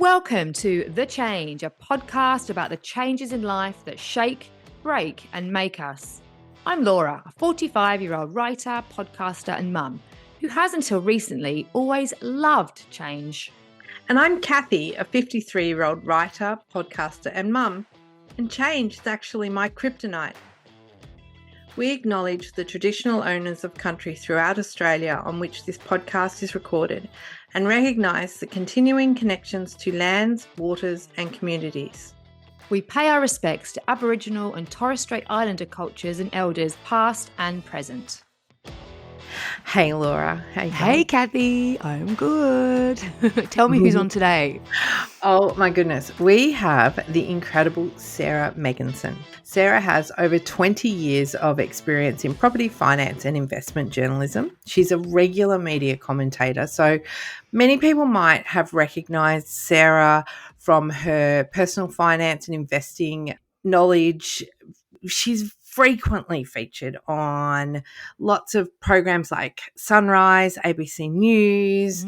Welcome to The Change, a podcast about the changes in life that shake, break, and make us. I'm Laura, a 45-year-old writer, podcaster, and mum who has until recently always loved change. And I'm Cathy, a 53-year-old writer, podcaster, and mum, and change is actually my kryptonite. We acknowledge the traditional owners of country throughout Australia on which this podcast is recorded and recognise the continuing connections to lands, waters and communities. We pay our respects to Aboriginal and Torres Strait Islander cultures and elders past and present. Hey Laura. Hey Cathy, I'm good. Tell me who's on today. Oh my goodness. We have the incredible Sarah Megginson. Sarah has over 20 years of experience in property finance and investment journalism. She's a regular media commentator, so many people might have recognised Sarah from her personal finance and investing knowledge. She's frequently featured on lots of programs like Sunrise, ABC News.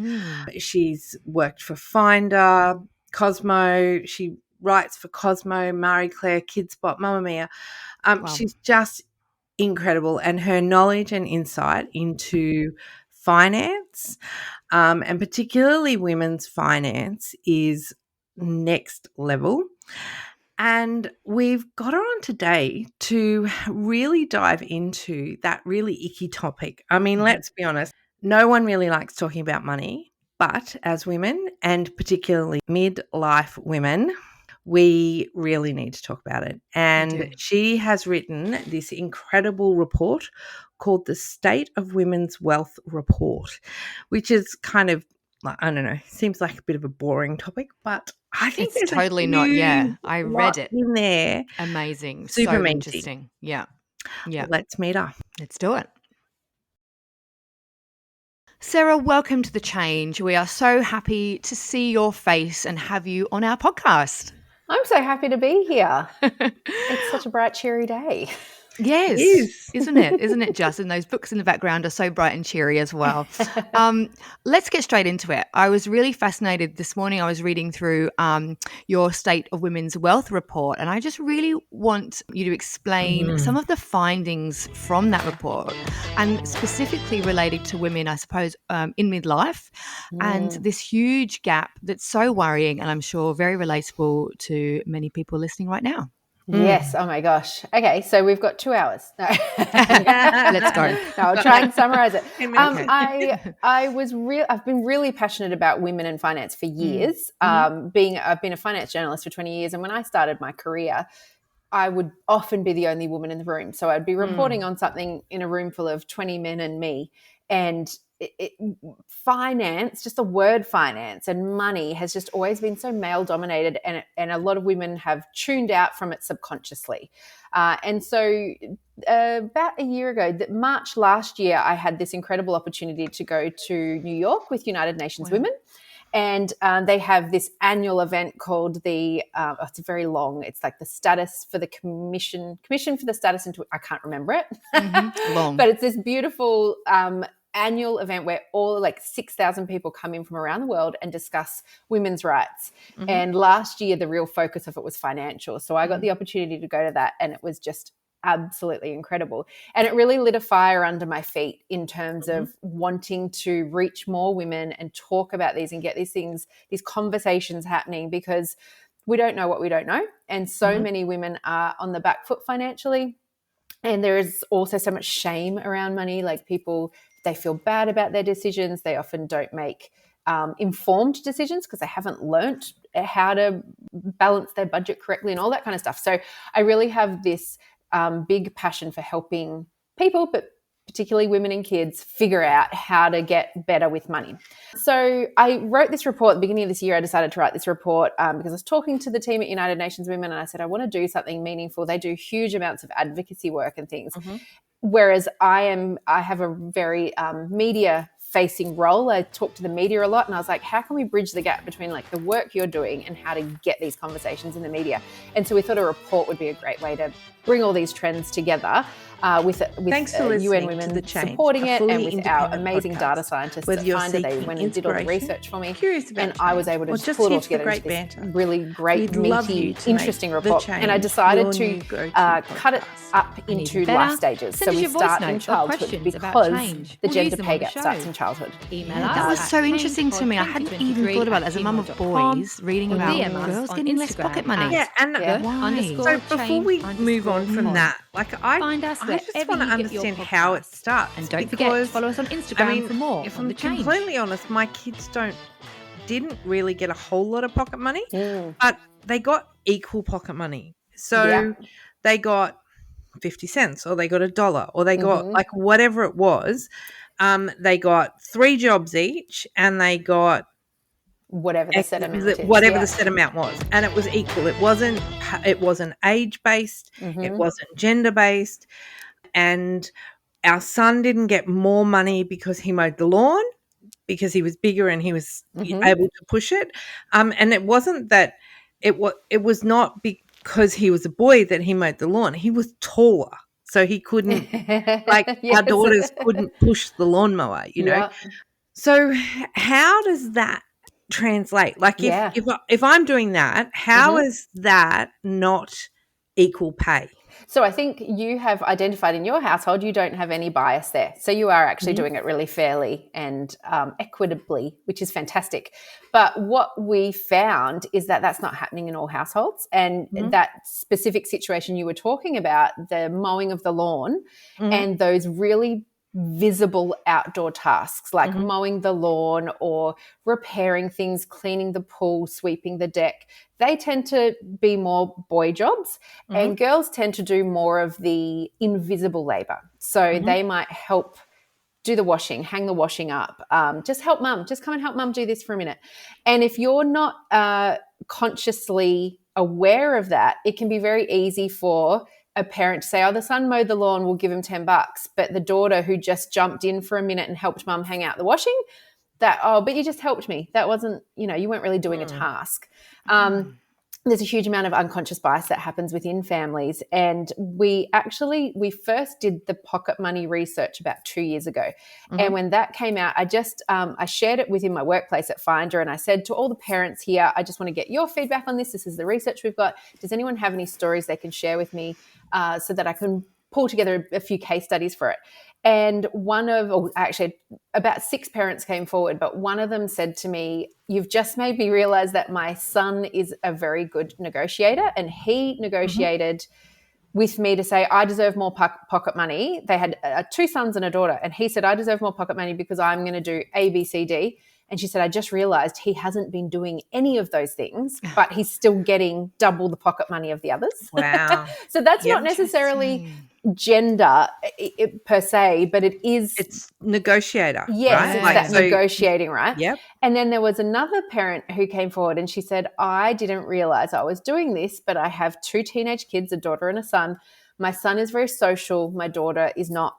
She's worked for Finder, Cosmo. She writes for Cosmo, Marie Claire, Kidspot, Mamma Mia. Wow. She's just incredible, and her knowledge and insight into finance, and particularly women's finance, is next level. And we've got her on today to really dive into that really icky topic. I mean, let's be honest, no one really likes talking about money, but as women, and particularly midlife women, we really need to talk about it. And she has written this incredible report called the State of Women's Wealth Report, which is kind of, I don't know, seems like a bit of a boring topic, but I think it's totally not. Yeah, I read it in there. Amazing. Super so meaty. Interesting. Yeah. Let's meet her. Let's do it. Sarah, welcome to The Change. We are so happy to see your face and have you on our podcast. I'm so happy to be here. It's such a bright, cheery day. Yes, It is. Isn't it? Isn't it just? And those books in the background are so bright and cheery as well. Let's get straight into it. I was really fascinated this morning. I was reading through your State of Women's Wealth report, and I just really want you to explain some of the findings from that report, and specifically related to women, I suppose, in midlife, and this huge gap that's so worrying, and I'm sure very relatable to many people listening right now. Yes. Oh my gosh. Okay. So we've got 2 hours. No. Let's go. No, I'll try and summarize it. I've been really passionate about women and finance for years. I've been a finance journalist for 20 years. And when I started my career, I would often be the only woman in the room. So I'd be reporting on something in a room full of 20 men and me. And finance, just the word finance and money, has just always been so male dominated, and a lot of women have tuned out from it subconsciously. And so about a year ago, March last year, I had this incredible opportunity to go to New York with United Nations Women. And they have this annual event called it's very long. It's like the status for the commission for the status into, I can't remember it. Long. But it's this beautiful annual event where all 6,000 people come in from around the world and discuss women's rights. And last year, the real focus of it was financial. So I got the opportunity to go to that, and it was just absolutely incredible. And it really lit a fire under my feet in terms of wanting to reach more women and talk about these and get these conversations happening, because we don't know what we don't know. And so many women are on the back foot financially. And there is also so much shame around money. People, they feel bad about their decisions. They often don't make informed decisions because they haven't learnt how to balance their budget correctly and all that kind of stuff. So I really have this big passion for helping people, but particularly women and kids, figure out how to get better with money. So I wrote this report at the beginning of this year. I decided to write this report because I was talking to the team at United Nations Women, and I said, I want to do something meaningful. They do huge amounts of advocacy work and things. Whereas I have a very media facing role. I talk to the media a lot, and I was like, how can we bridge the gap between the work you're doing and how to get these conversations in the media? And so we thought a report would be a great way to bring all these trends together with Thanks for UN listening Women to The Change, supporting a it, fully and with our independent amazing podcast. data scientists Whether at you're Finder. They seeking went and did all the inspiration, research for me, curious about and I was change, able to or just pull it all here for together great into this banter, really great, we'd love you meaty, to interesting make The report. And I Change decided your to new go-to cut it podcast. up And into even better, life stages. send So us we your voice start in notes or childhood questions about because change. the We'll use gender them pay on the gap show. starts in childhood. Email that was so interesting to me. I hadn't even thought about it as a mum of boys reading or about DM us girls on getting less Instagram pocket money. Yeah, and Why? so before we move on from that, like I Find us just want to wherever you get your understand how it podcasts. starts. And don't forget to because, follow us on Instagram for more if on I'm The Change. completely honest, my kids didn't really get a whole lot of pocket money, Mm. but they got equal pocket money. So Yeah. they got 50 cents, or they got $1, or they got Mhm. like whatever it was. They got 3 jobs each, and they got Whatever the set amount is. whatever Yeah. the set amount was, and it was equal. It wasn't age based. It Mhm. wasn't gender based. And our son didn't get more money because he mowed the lawn, because he was bigger and he was Mhm. able to push it. And it wasn't that it was not because he was a boy that he mowed the lawn. He was taller, so he couldn't, like our Yes. daughters couldn't push the lawnmower, Yeah. So how does that translate? Like Yeah. if I'm doing that, how is that not equal pay? So I think you have identified in your household you don't have any bias there. So you are actually doing it really fairly and equitably, which is fantastic. But what we found is that that's not happening in all households. And that specific situation you were talking about, the mowing of the lawn and those really visible outdoor tasks like mowing the lawn or repairing things, cleaning the pool, sweeping the deck, they tend to be more boy jobs, and girls tend to do more of the invisible labor. So they might help do the washing, hang the washing up, just help mum, just come and help mum do this for a minute. And if you're not consciously aware of that, it can be very easy for a parent to say, oh, the son mowed the lawn, we'll give him $10. But the daughter who just jumped in for a minute and helped mum hang out the washing, but you just helped me. That wasn't, you weren't really doing a task. There's a huge amount of unconscious bias that happens within families. And we first did the pocket money research about 2 years ago. And when that came out, I shared it within my workplace at Finder, and I said to all the parents here, I just want to get your feedback on this. This is the research we've got. Does anyone have any stories they can share with me so that I can pull together a few case studies for it? And about 6 parents came forward, but one of them said to me, you've just made me realize that my son is a very good negotiator, and he negotiated with me to say, I deserve more pocket money. They had 2 sons and a daughter, and he said, I deserve more pocket money because I'm going to do A, B, C, D. And she said, I just realized he hasn't been doing any of those things, but he's still getting double the pocket money of the others. Wow. So that's not necessarily gender per se, but it's negotiator. Yes, right? it's that negotiating, right? Yep. And then there was another parent who came forward and she said, I didn't realize I was doing this, but I have 2 teenage kids, a daughter and a son. My son is very social. My daughter is not.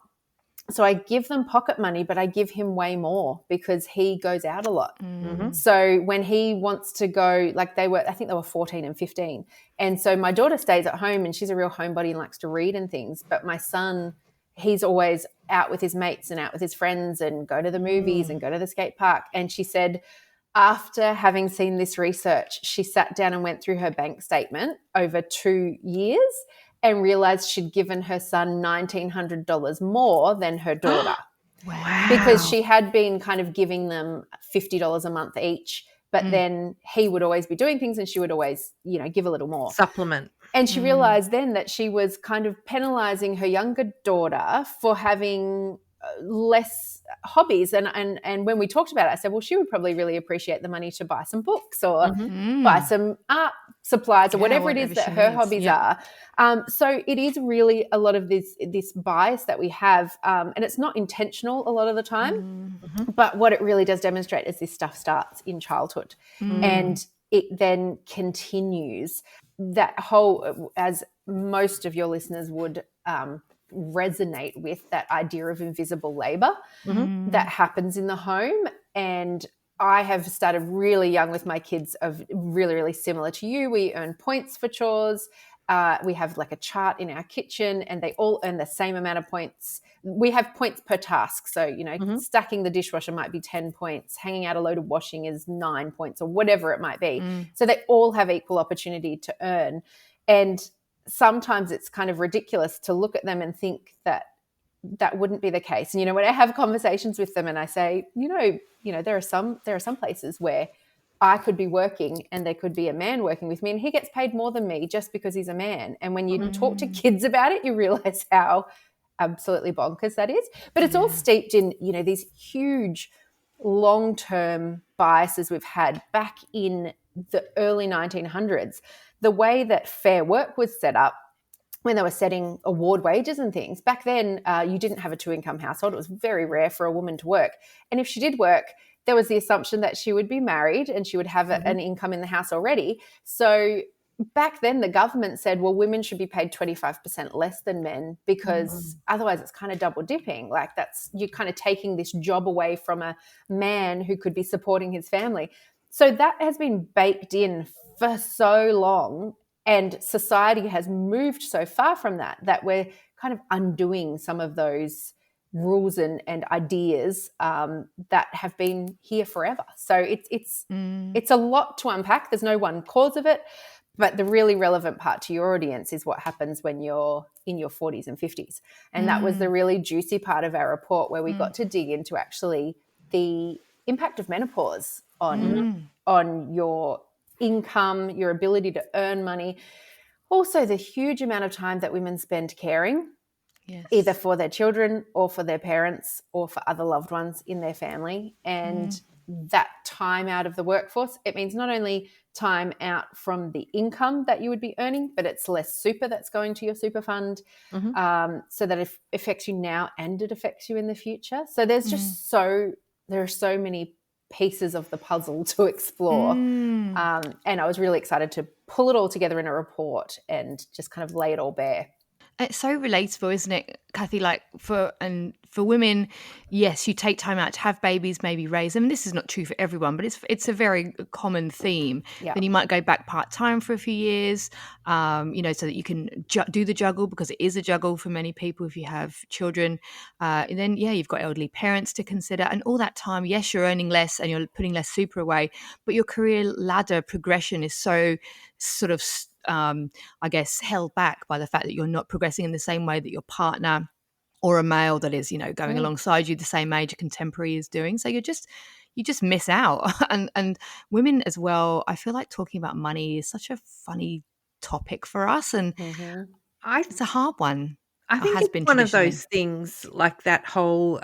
So I give them pocket money, but I give him way more because he goes out a lot. So when he wants to go, I think they were 14 and 15. And so my daughter stays at home and she's a real homebody and likes to read and things. But my son, he's always out with his mates and out with his friends and go to the movies and go to the skate park. And she said, after having seen this research, she sat down and went through her bank statement over 2 years and realized she'd given her son $1,900 more than her daughter. Wow. Because she had been kind of giving them $50 a month each, but then he would always be doing things and she would always, give a little more. Supplement. And she realized then that she was kind of penalizing her younger daughter for having less hobbies. And when we talked about it, I said, well, she would probably really appreciate the money to buy some books or buy some art supplies or whatever it is that her hobbies are. So it is really a lot of this bias that we have, and it's not intentional a lot of the time, but what it really does demonstrate is this stuff starts in childhood and it then continues. That whole, as most of your listeners would resonate with, that idea of invisible labor that happens in the home. And I have started really young with my kids, of really, really similar to you. We earn points for chores we have like a chart in our kitchen, and they all earn the same amount of points. We have points per task. So, stacking the dishwasher might be 10 points. Hanging out a load of washing is 9 points, or whatever it might be. So they all have equal opportunity to earn. And sometimes it's kind of ridiculous to look at them and think that that wouldn't be the case. And, when I have conversations with them and I say, there are some places where I could be working and there could be a man working with me and he gets paid more than me just because he's a man. And when you talk to kids about it, you realize how absolutely bonkers that is. But it's all steeped in, these huge long-term biases we've had back in the early 1900s. The way that Fair Work was set up, when they were setting award wages and things, back then you didn't have a 2-income household. It was very rare for a woman to work. And if she did work, there was the assumption that she would be married and she would have an income in the house already. So back then the government said, well, women should be paid 25% less than men, because otherwise it's kind of double dipping. Like, you're kind of taking this job away from a man who could be supporting his family. So that has been baked in for so long. And society has moved so far from that we're kind of undoing some of those rules and ideas that have been here forever. So it's a lot to unpack. There's no one cause of it, but the really relevant part to your audience is what happens when you're in your 40s and 50s. And that was the really juicy part of our report, where we got to dig into actually the impact of menopause on your income, your ability to earn money. Also, the huge amount of time that women spend caring, either for their children or for their parents or for other loved ones in their family. And that time out of the workforce, it means not only time out from the income that you would be earning, but it's less super that's going to your super fund. So that it affects you now and it affects you in the future. So there's just there are so many pieces of the puzzle to explore. And I was really excited to pull it all together in a report and just kind of lay it all bare. It's so relatable, isn't it, Cathy? Like for women, yes, you take time out to have babies, maybe raise them. This is not true for everyone, but it's a very common theme. Yeah. Then you might go back part-time for a few years, so that you can do the juggle, because it is a juggle for many people if you have children. And then, you've got elderly parents to consider. And all that time, yes, you're earning less and you're putting less super away, but your career ladder progression is so sort of I guess held back by the fact that you're not progressing in the same way that your partner or a male that is, going alongside you the same age, a contemporary, is doing. So you just miss out. and women as well, I feel like talking about money is such a funny topic for us, and it's a hard one. I think it's one of those things, like that whole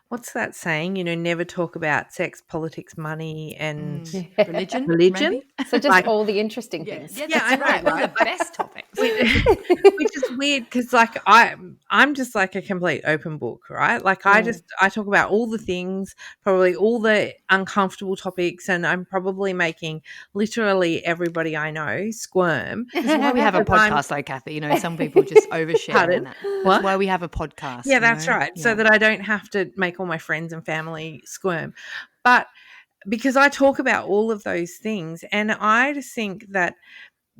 what's that saying? Never talk about sex, politics, money, and religion. Religion. So just all the interesting things. Yeah, that's right. One of the best topics. Which is weird, because like I'm just like a complete open book, right? Like I talk about all the things, probably all the uncomfortable topics, and I'm probably making literally everybody I know squirm. This is why we have a podcast, though, Cathy. Some people just overshare. That's why we have a podcast. Yeah, that's right. Yeah. So that I don't have to make all my friends and family squirm. But because I talk about all of those things, and I just think that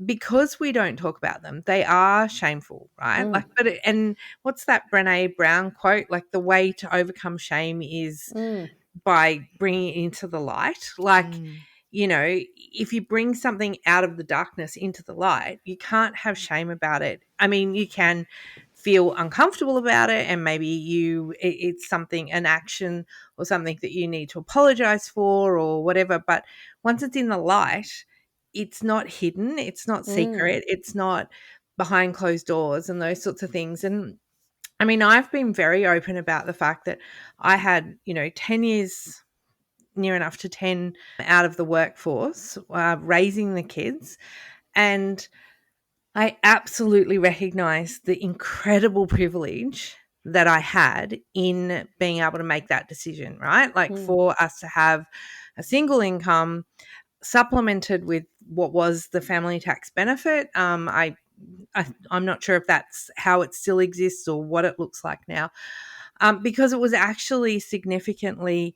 because we don't talk about them, they are shameful, right? And what's that Brené Brown quote? Like, the way to overcome shame is by bringing it into the light. Like, if you bring something out of the darkness into the light, you can't have shame about it. I mean, you can feel uncomfortable about it, and maybe it's something, an action or something that you need to apologize for or whatever. But once it's in the light, it's not hidden, it's not secret, it's not behind closed doors and those sorts of things. And I mean, I've been very open about the fact that I had, 10 years, near enough to 10, out of the workforce, raising the kids. And I absolutely recognize the incredible privilege that I had in being able to make that decision, right? Like for us to have a single income supplemented with what was the family tax benefit. I'm not sure if that's how it still exists or what it looks like now, because it was actually significantly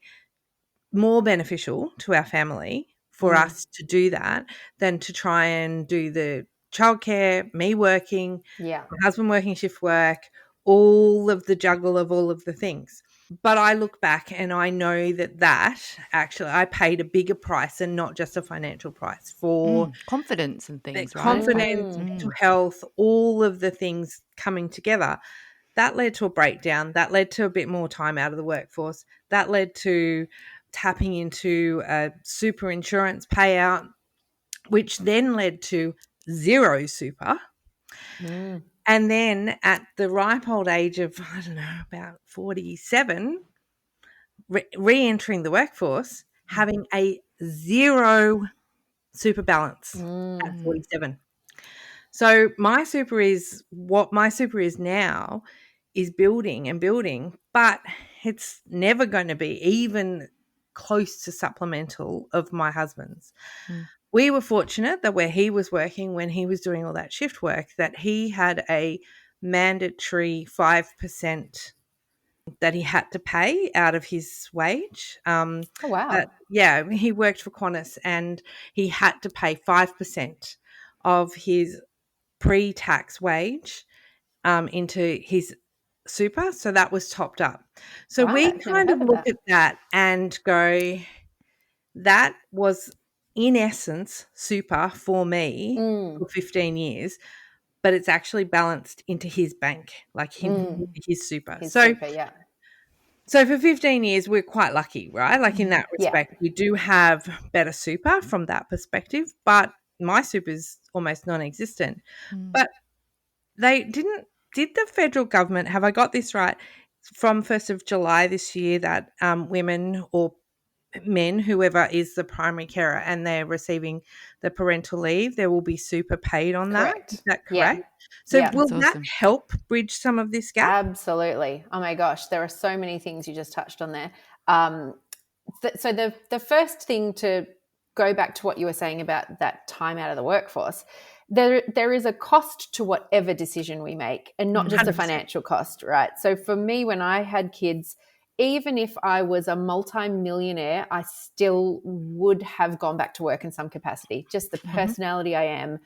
more beneficial to our family for us to do that than to try and do the childcare, me working, Yeah. my husband working shift work, all of the juggle of all of the things. But I look back and I know that actually I paid a bigger price and not just a financial price for confidence and the things, right? confidence, mental health, all of the things coming together. That led to a breakdown. That led to a bit more time out of the workforce. That led to tapping into a super insurance payout, which then led to zero super. And then at the ripe old age of, I don't know, about 47, re-entering the workforce, having a zero super balance at 47. So my super is what my super is now is building and building, but it's never going to be even close to supplemental of my husband's. We were fortunate that where he was working, when he was doing all that shift work, that he had a mandatory 5% that he had to pay out of his wage. Oh, wow. But yeah, he worked for Qantas and he had to pay 5% of his pre-tax wage into his super. So that was topped up. So we Right, never kind of heard of look that. at that and go, that was in essence super for me for 15 years, but it's actually balanced into his bank, like his super. His So super, yeah. so for 15 years, we're quite lucky, right? Like in that Yeah. respect, we do have better super from that perspective, but my super is almost non-existent. But did the federal government, have I got this right, from 1st of July this year that women or men, whoever is the primary carer and they're receiving the parental leave, there will be super paid on that? Correct. Is that Yeah. correct? So Yeah. will That's that awesome. help bridge some of this gap? Absolutely. Oh my gosh, there are so many things you just touched on there. So the first thing, to go back to what you were saying about that time out of the workforce, there is a cost to whatever decision we make, and not just a 100%. financial cost, right? So for me, when I had kids, even if I was a multi-millionaire, I still would have gone back to work in some capacity. Just the personality I am,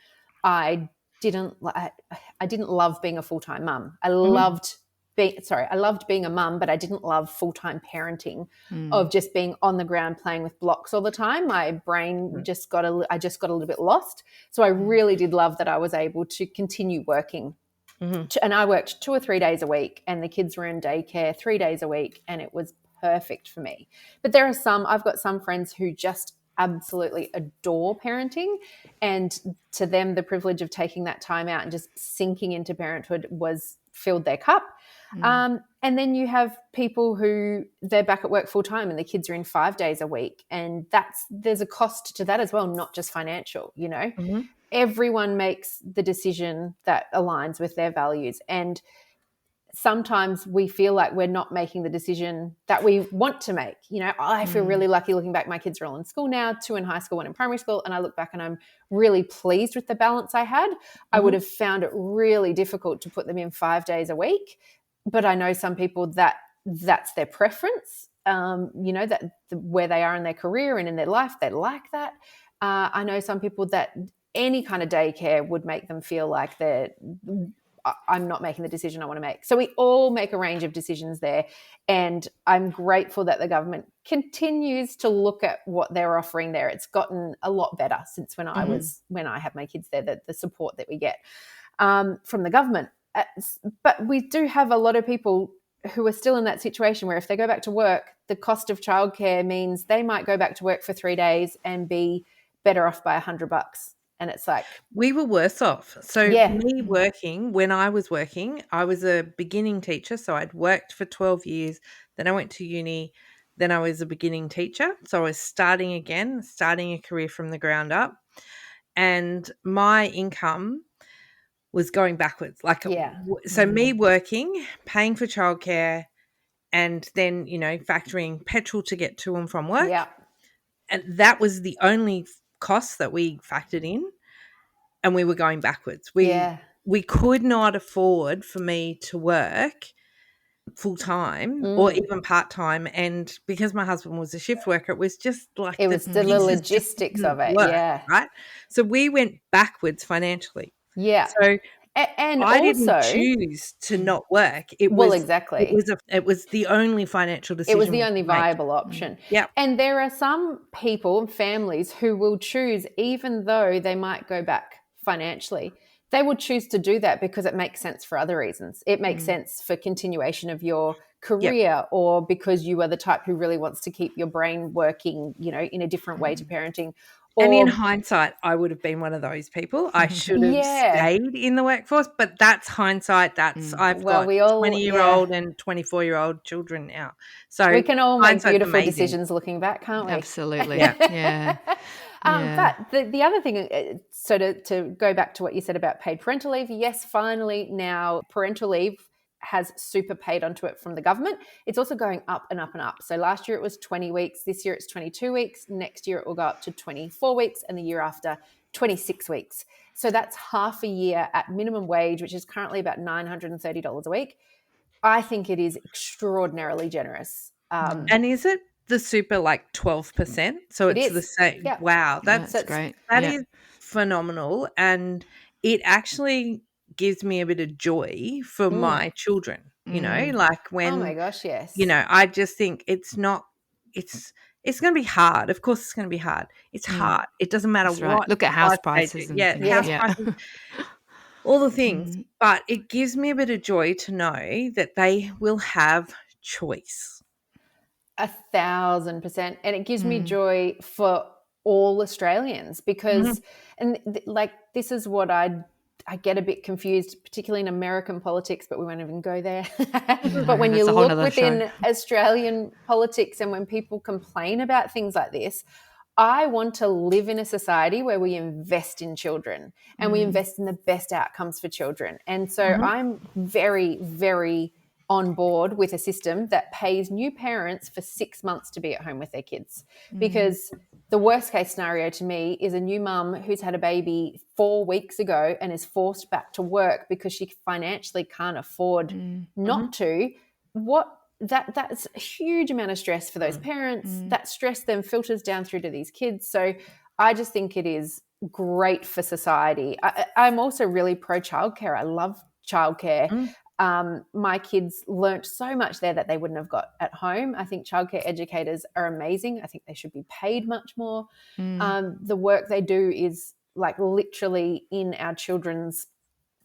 I didn't love being a full-time mum. I loved being a mum, but I didn't love full-time parenting, of just being on the ground playing with blocks all the time. My brain just got a little bit lost. So I really did love that I was able to continue working. And I worked 2 or 3 days a week, and the kids were in daycare 3 days a week, and it was perfect for me. But I've got some friends who just absolutely adore parenting, and to them, the privilege of taking that time out and just sinking into parenthood filled their cup. And then you have people who they're back at work full time and the kids are in 5 days a week. And there's a cost to that as well, not just financial, Everyone makes the decision that aligns with their values. And sometimes we feel like we're not making the decision that we want to make. I feel really lucky looking back. My kids are all in school now, 2 in high school, 1 in primary school. And I look back and I'm really pleased with the balance I had. I would have found it really difficult to put them in 5 days a week. But I know some people that's their preference, that where they are in their career and in their life, they like that. I know some people that any kind of daycare would make them feel like I'm not making the decision I want to make. So we all make a range of decisions there. And I'm grateful that the government continues to look at what they're offering there. It's gotten a lot better since when I had my kids there, the support that we get from the government. But we do have a lot of people who are still in that situation where if they go back to work, the cost of childcare means they might go back to work for 3 days and be better off by $100. And it's like, we were worse off. So Yeah. when I was working, I was a beginning teacher. So I'd worked for 12 years. Then I went to uni. Then I was a beginning teacher. So I was starting a career from the ground up. And my income was going backwards. So me working, paying for childcare, and then, factoring petrol to get to and from work. Yeah. And that was the only cost that we factored in. And we were going backwards. We could not afford for me to work full time or even part time, and because my husband was a shift worker, it was just like It was the pieces just logistics didn't of it, work, yeah. right? So we went backwards financially. Yeah. So And I didn't also, choose to not work. well, exactly. It was the only financial It was decision the we only could make. viable option. Yeah. And there are some people and families who will choose, even though they might go back financially, they will choose to do that because it makes sense for other reasons. It makes sense for continuation of your career, or because you are the type who really wants to keep your brain working, you know, in a different way to parenting. And in Or hindsight, I would have been one of those people. I should have yeah. stayed in the workforce, but that's hindsight. I've Well, got we all 20-year-old and 24-year-old children now. So we can all make hindsight's beautiful amazing. decisions looking back, can't we? Absolutely. Yeah. Yeah. Yeah. But the other thing, so to go back to what you said about paid parental leave, yes, finally now parental leave has super paid onto it from the government. It's also going up and up and up. So last year it was 20 weeks. This year it's 22 weeks. Next year it will go up to 24 weeks. And the year after, 26 weeks. So that's half a year at minimum wage, which is currently about $930 a week. I think it is extraordinarily generous. And is it the super like 12%? So It it's is. the same. Yeah. Wow, That's great. That is phenomenal, and it actually gives me a bit of joy for my children. You know, like when Oh my gosh, yes. you know, I just think it's going to be hard. Of course, it's going to be hard. It's hard. It doesn't matter That's right. what Look at house life stage prices you're- and yeah, things. house prices, all the things. But it gives me a bit of joy to know that they will have choice. 1,000%. And it gives me joy for all Australians because, like, this is what I get a bit confused, particularly in American politics, but we won't even go there. But when you that's a whole look nother within show. Australian politics and when people complain about things like this, I want to live in a society where we invest in children and we invest in the best outcomes for children. And so I'm very, very on board with a system that pays new parents for 6 months to be at home with their kids. Because the worst case scenario to me is a new mum who's had a baby 4 weeks ago and is forced back to work because she financially can't afford not to. That's a huge amount of stress for those parents. That stress then filters down through to these kids. So I just think it is great for society. I'm also really pro childcare. I love childcare. My kids learnt so much there that they wouldn't have got at home. I think childcare educators are amazing. I think they should be paid much more. The work they do is like literally in our children's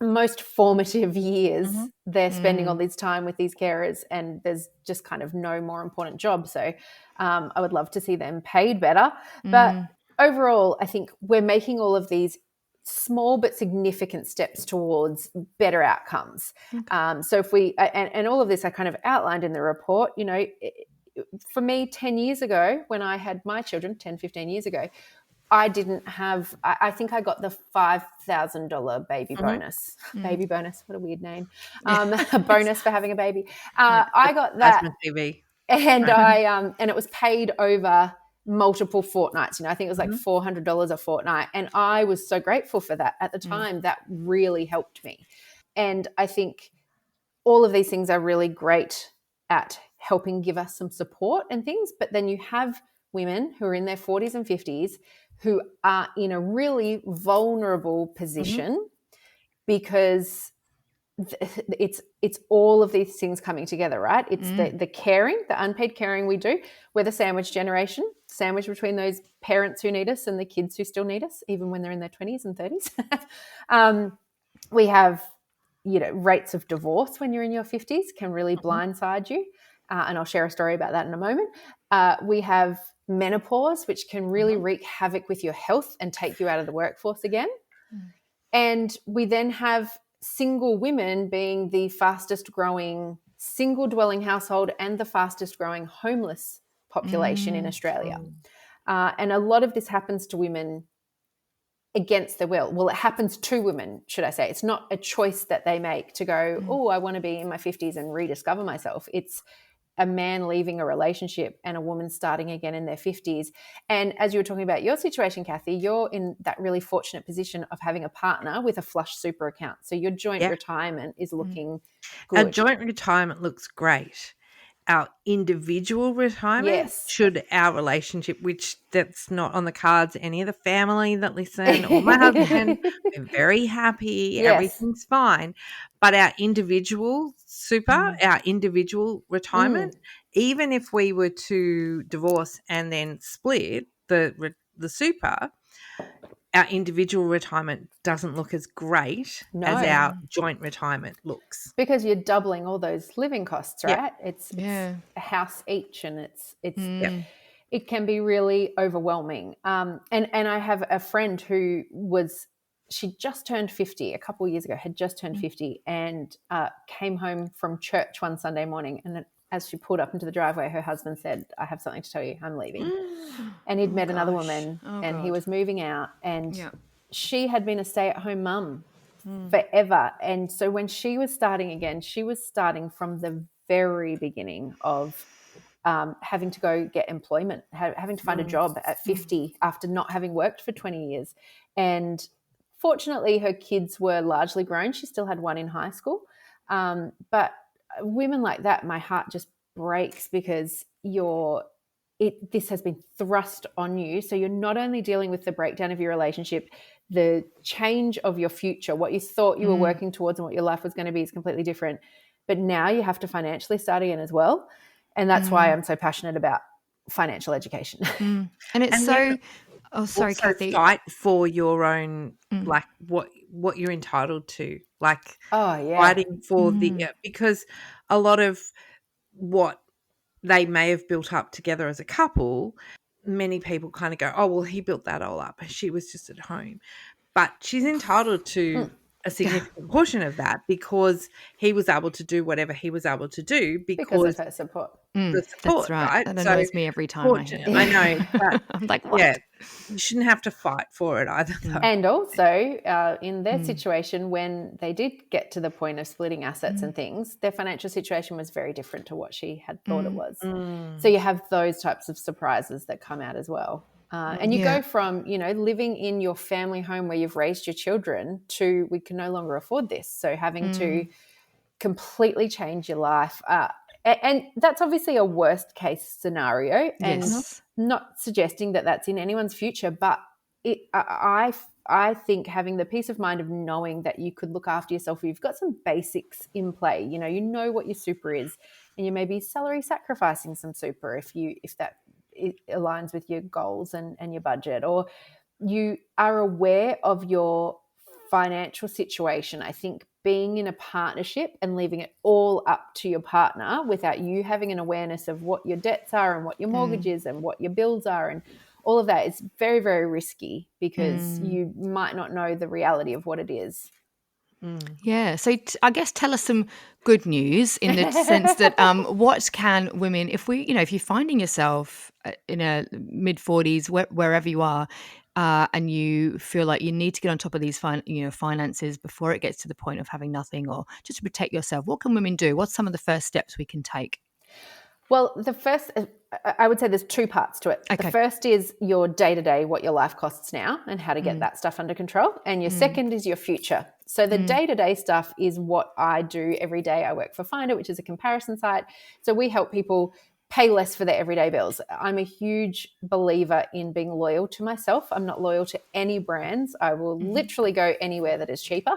most formative years. They're spending all this time with these carers, and there's just kind of no more important job. So I would love to see them paid better. But overall, I think we're making all of these small but significant steps towards better outcomes. So if we, and all of this I kind of outlined in the report, you know, for me 10 years ago when I had my children, 10, 15 years ago, I didn't have, I think I got the $5,000 baby bonus. Baby bonus, what a weird name. A bonus for having a baby. I got that. TV. And and it was paid over multiple fortnights. You know, I think it was like $400 a fortnight. And I was so grateful for that at the time. That really helped me. And I think all of these things are really great at helping give us some support and things. But then you have women who are in their 40s and 50s who are in a really vulnerable position because it's all of these things coming together, right? It's the caring, the unpaid caring we do. We're the sandwich generation, sandwich between those parents who need us and the kids who still need us, even when they're in their 20s and 30s. We have, you know, rates of divorce when you're in your 50s can really blindside you. And I'll share a story about that in a moment. We have menopause, which can really wreak havoc with your health and take you out of the workforce again. And we then have single women being the fastest growing single dwelling household and the fastest growing homeless population in Australia. And a lot of this happens to women against their will. Well, it happens to women, should I say. It's not a choice that they make to go, oh, I want to be in my 50s and rediscover myself. It's a man leaving a relationship and a woman starting again in their 50s. And as you were talking about your situation, Cathy, you're in that really fortunate position of having a partner with a flush super account. So your joint retirement is looking good. Our joint retirement looks great. Our individual retirement, Yes. should our relationship, which that's not on the cards, any of the family that listen or my husband, we're very happy, Yes. everything's fine. But our individual super, our individual retirement, even if we were to divorce and then split the super, our individual retirement doesn't look as great as our joint retirement looks. Because you're doubling all those living costs, right? It's a house each, and it can be really overwhelming. And I have a friend who she just turned 50 a couple of years ago, had just turned 50, and came home from church one Sunday morning, and as she pulled up into the driveway, her husband said, "I have something to tell you, I'm leaving." And he'd met another woman, and he was moving out, and she had been a stay-at-home mum forever. And so when she was starting again, she was starting from the very beginning of having to go get employment, having to find a job at 50 after not having worked for 20 years. And fortunately, her kids were largely grown. She still had one in high school. But women like that, my heart just breaks, because this has been thrust on you. So you're not only dealing with the breakdown of your relationship, the change of your future, what you thought you were working towards and what your life was going to be is completely different. But now you have to financially start again as well. And that's why I'm so passionate about financial education. And it's sorry, Cathy. Fight for your own, like what you're entitled to, like fighting for because a lot of what they may have built up together as a couple, many people kind of go, "Oh, well, he built that all up. She was just at home." But she's entitled to a significant portion of that, because he was able to do whatever he was able to do because of her support. The support, that's right. That annoys me every time I hear it. I know. But I'm like, what? You shouldn't have to fight for it either, though. And also, in their situation, when they did get to the point of splitting assets and things, their financial situation was very different to what she had thought it was. So you have those types of surprises that come out as well. And you go from, living in your family home where you've raised your children to we can no longer afford this. So having to completely change your life. And that's obviously a worst case scenario, and not suggesting that that's in anyone's future, but I think having the peace of mind of knowing that you could look after yourself, you've got some basics in play, you know what your super is, and you may be salary sacrificing some super if that it aligns with your goals and your budget, or you are aware of your financial situation. I think being in a partnership and leaving it all up to your partner without you having an awareness of what your debts are and what your mortgage is and what your bills are and all of that is very, very risky, because you might not know the reality of what it is. Yeah. So I guess tell us some good news in the sense that what can women, if you're finding yourself in a mid-40s, wherever you are, and you feel like you need to get on top of these finances before it gets to the point of having nothing, or just to protect yourself, what can women do? What's some of the first steps we can take? Well, the first, I would say there's two parts to it. Okay. The first is your day-to-day, what your life costs now and how to get that stuff under control. And your second is your future. So the day-to-day stuff is what I do every day. I work for Finder, which is a comparison site. So we help people pay less for their everyday bills. I'm a huge believer in being loyal to myself. I'm not loyal to any brands. I will literally go anywhere that is cheaper.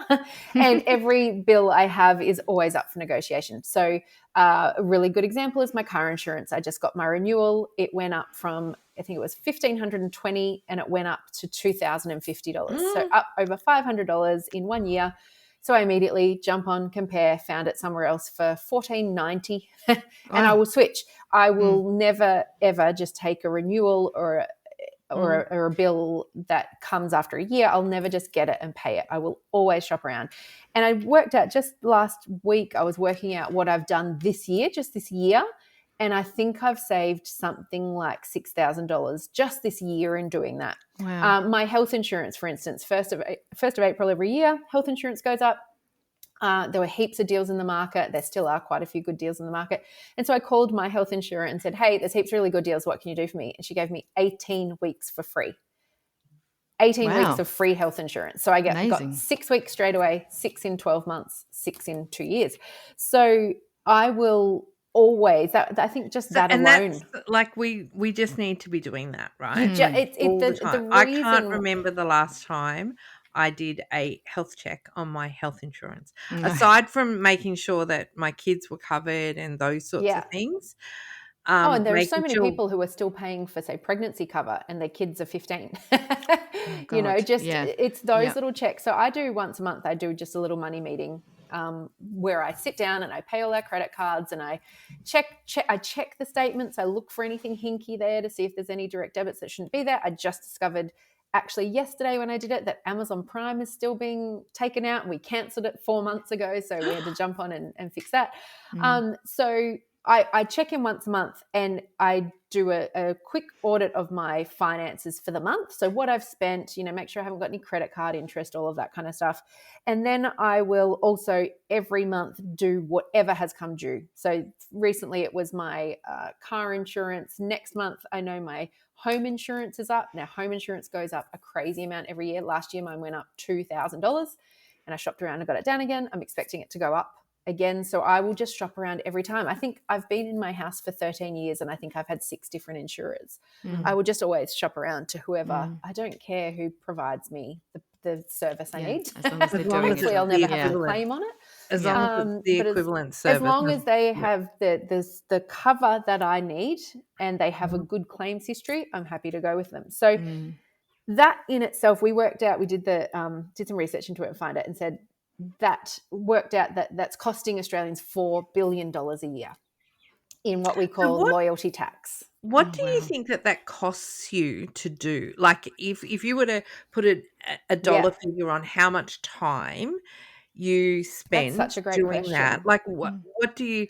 And every bill I have is always up for negotiation. So a really good example is my car insurance. I just got my renewal. It went up from, I think it was $1,520 and it went up to $2,050. So up over $500 in 1 year. So I immediately jump on Compare, found it somewhere else for $1,490 and I will switch. I will never, ever just take a renewal or a bill that comes after a year. I'll never just get it and pay it. I will always shop around. And I worked out just last week, I was working out what I've done this year, just this year. And I think I've saved something like $6,000 just this year in doing that. Wow. My health insurance, for instance, 1st of April every year, health insurance goes up. There were heaps of deals in the market. There still are quite a few good deals in the market. And so I called my health insurer and said, hey, there's heaps of really good deals. What can you do for me? And she gave me 18 weeks for free. 18 weeks of free health insurance. So I got 6 weeks straight away, 6 in 12 months, 6 in 2 years. So I will always, I think just that and alone. That's, like we just need to be doing that, right? All the time. I can't remember the last time I did a health check on my health insurance, aside from making sure that my kids were covered and those sorts of things. And there are so many people who are still paying for, say, pregnancy cover and their kids are 15. It's those little checks. So I do once a month, I do just a little money meeting where I sit down and I pay all our credit cards and I check the statements. I look for anything hinky there to see if there's any direct debits that shouldn't be there. I just discovered actually yesterday when I did it that Amazon Prime is still being taken out and we cancelled it 4 months ago. So we had to jump on and fix that. So I check in once a month and I do a quick audit of my finances for the month. So what I've spent, make sure I haven't got any credit card interest, all of that kind of stuff. And then I will also every month do whatever has come due. So recently it was my car insurance. Next month I know my home insurance is up. Now home insurance goes up a crazy amount every year. Last year mine went up $2,000 and I shopped around and got it down again. I'm expecting it to go up again. So I will just shop around every time. I think I've been in my house for 13 years and I think I've had 6 different insurers. I will just always shop around to whoever. I don't care who provides me the service I need. As long as they're doing Hopefully I'll never have to claim on it. As long as it's the equivalent service. As long as they have the cover that I need and they have a good claims history, I'm happy to go with them. So that in itself, we worked out, we did did some research into it and find it and said, that worked out that's costing Australians $4 billion a year in what we call loyalty tax. What do you think that costs you to do? Like if you were to put a dollar figure on how much time you spend That's such a great doing question. that, like what do you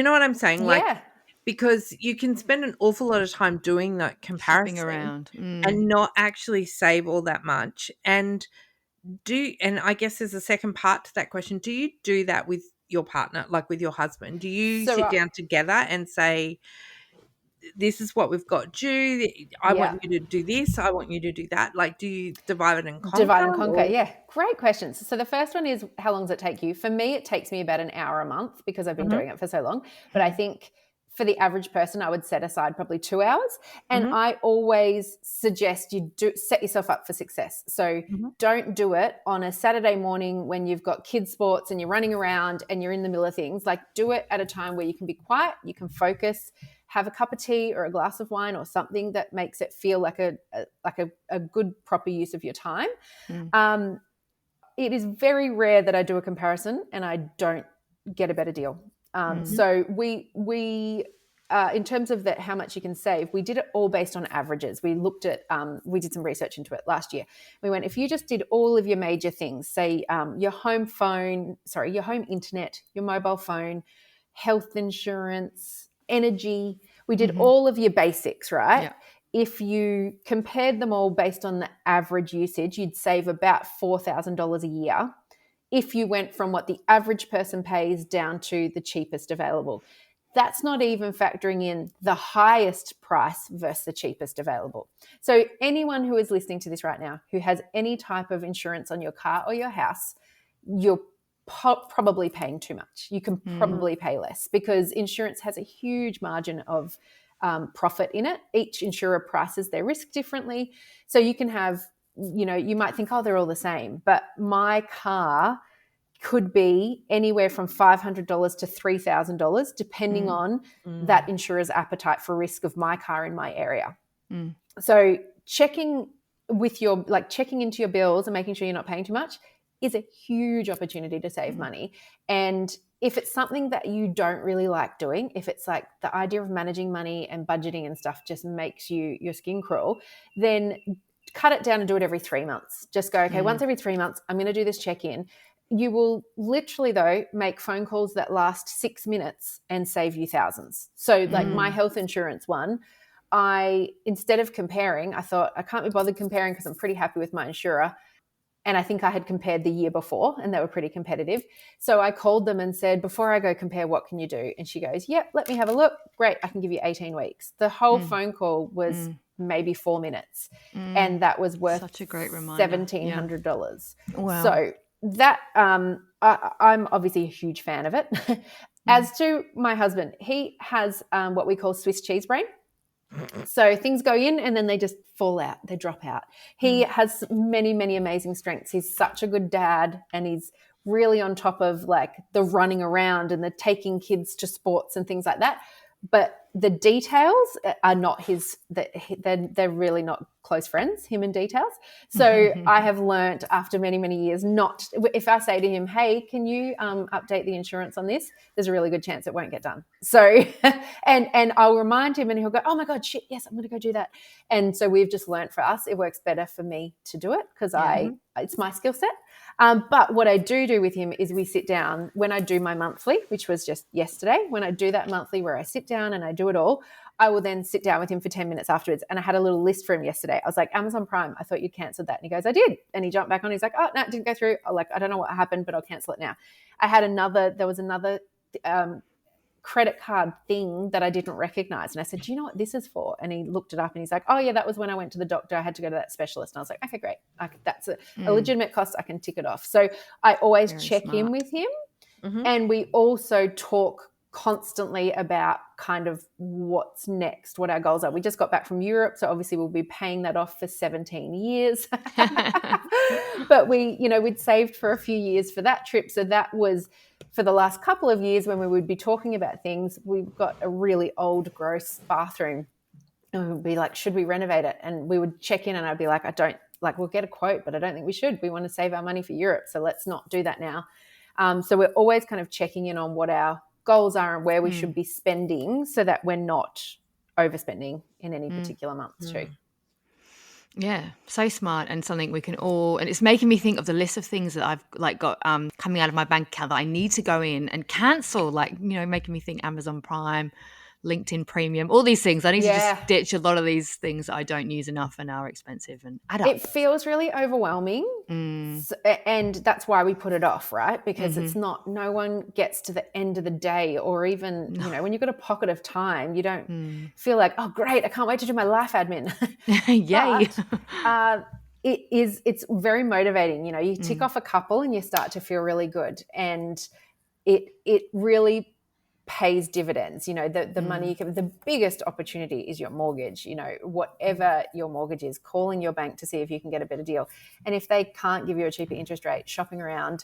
know what I'm saying? Like, because you can spend an awful lot of time doing that comparison around and not actually save all that much. And I guess there's a second part to that question. Do you do that with your partner, like with your husband? Do you sit down together and say, this is what we've got due, I want you to do this, I want you to do that? Like, do you divide and conquer? Yeah. Great questions. So the first one is, how long does it take you? For me, it takes me about an hour a month because I've been doing it for so long. But I think for the average person, I would set aside probably 2 hours. And I always suggest you set yourself up for success. So don't do it on a Saturday morning when you've got kids' sports and you're running around and you're in the middle of things. Like, do it at a time where you can be quiet, you can focus, have a cup of tea or a glass of wine or something that makes it feel like a good, proper use of your time. It is very rare that I do a comparison and I don't get a better deal. So we in terms of how much you can save, we did it all based on averages. We looked at, we did some research into it last year. We went, if you just did all of your major things, say your home internet, your mobile phone, health insurance, energy, we did all of your basics, right? Yeah. If you compared them all based on the average usage, you'd save about $4,000 a year if you went from what the average person pays down to the cheapest available. That's not even factoring in the highest price versus the cheapest available. So anyone who is listening to this right now who has any type of insurance on your car or your house, you're probably paying too much. You can probably pay less because insurance has a huge margin of profit in it. Each insurer prices their risk differently. So you can have, you might think, oh, they're all the same. But my car could be anywhere from $500 to $3,000, depending on that insurer's appetite for risk of my car in my area. So checking into your bills and making sure you're not paying too much is a huge opportunity to save money. And if it's something that you don't really like doing, if it's like the idea of managing money and budgeting and stuff just makes your skin crawl, then cut it down and do it every 3 months. Just go, okay, once every 3 months, I'm going to do this check-in. You will literally, though, make phone calls that last 6 minutes and save you thousands. So like my health insurance one, instead of comparing, I thought I can't be bothered comparing because I'm pretty happy with my insurer. And I think I had compared the year before and they were pretty competitive. So I called them and said, before I go compare, what can you do? And she goes, yep, let me have a look. Great, I can give you 18 weeks. The whole phone call was maybe 4 minutes. And that was worth such a great reminder. $1,700. Wow. So that I'm obviously a huge fan of it. As to my husband, he has what we call Swiss cheese brain. So things go in and then they just fall out. They drop out. He has many, many amazing strengths. He's such a good dad, and he's really on top of like the running around and the taking kids to sports and things like that. But the details are not his, they're really not close friends, him and details. So I have learned after many, many years not, if I say to him, hey, can you update the insurance on this? There's a really good chance it won't get done. So, and I'll remind him and he'll go, oh my God, shit, yes, I'm going to go do that. And so we've just learned for us, it works better for me to do it because it's my skill set. But what I do with him is we sit down when I do my monthly, which was just yesterday. When I do that monthly where I sit down and I do it all, I will then sit down with him for 10 minutes afterwards. And I had a little list for him yesterday. I was like, Amazon Prime, I thought you'd cancelled that. And he goes, I did. And he jumped back on. He's like, oh, no, it didn't go through. I'm like, I don't know what happened, but I'll cancel it now. There was another credit card thing that I didn't recognize. And I said, do you know what this is for? And he looked it up and he's like, oh yeah, that was when I went to the doctor. I had to go to that specialist. And I was like, okay, great. That's a legitimate cost. I can tick it off. So I always check in with him. And we also talk constantly about kind of what's next, what our goals are. We just got back from Europe, so obviously we'll be paying that off for 17 years. But we'd saved for a few years for that trip. So that was for the last couple of years when we would be talking about things. We've got a really old, gross bathroom. And we would be like, should we renovate it? And we would check in and I'd be like, we'll get a quote, but I don't think we should. We want to save our money for Europe, so let's not do that now. So we're always kind of checking in on what our goals are and where we should be spending so that we're not overspending in any particular months too. Yeah, so smart, and something we can all, and it's making me think of the list of things that I've got coming out of my bank account that I need to go in and cancel, making me think Amazon Prime, LinkedIn Premium, all these things. I need to just ditch a lot of these things that I don't use enough and are expensive and add up. It feels really overwhelming. And that's why we put it off, right? Because it's not, no one gets to the end of the day, or even, when you've got a pocket of time, you don't feel like, oh, great, I can't wait to do my life admin. Yay. But it's very motivating. You tick off a couple and you start to feel really good. And it really pays dividends. The money the biggest opportunity is your mortgage. Whatever your mortgage is, calling your bank to see if you can get a better deal. And if they can't give you a cheaper interest rate, shopping around,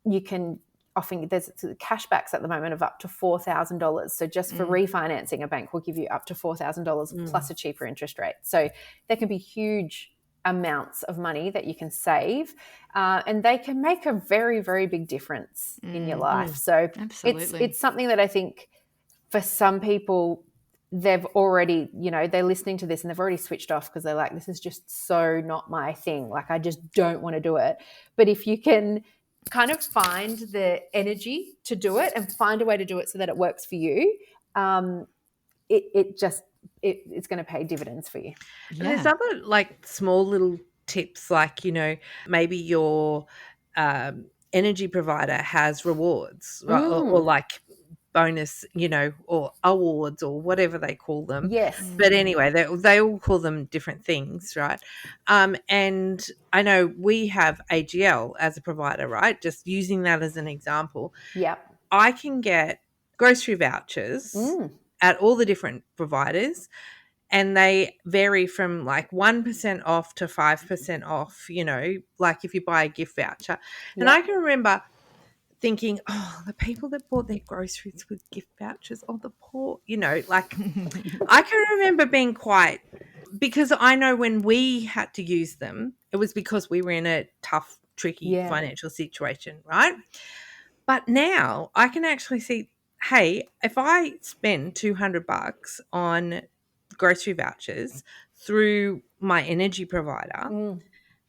you can often, there's cashbacks at the moment of up to $4,000. So just for refinancing, a bank will give you up to $4,000 plus a cheaper interest rate. So there can be huge amounts of money that you can save, and they can make a very, very big difference in your life. So it's something that I think for some people, they've already, they're listening to this and they've already switched off because they're like, this is just so not my thing. Like, I just don't want to do it. But if you can kind of find the energy to do it and find a way to do it so that it works for you, it's going to pay dividends for you. Yeah. And there's other small little tips, maybe your energy provider has rewards, right? or bonus, or awards, or whatever they call them. Yes. But anyway, they all call them different things, right? And I know we have AGL as a provider, right? Just using that as an example. Yeah. I can get grocery vouchers at all the different providers, and they vary from 1% off to 5% off, if you buy a gift voucher. And I can remember thinking, oh, the people that bought their groceries with gift vouchers, oh, the poor, I can remember being because I know when we had to use them, it was because we were in a tough, tricky financial situation, right? But now I can actually see, hey, if I spend $200 on grocery vouchers through my energy provider,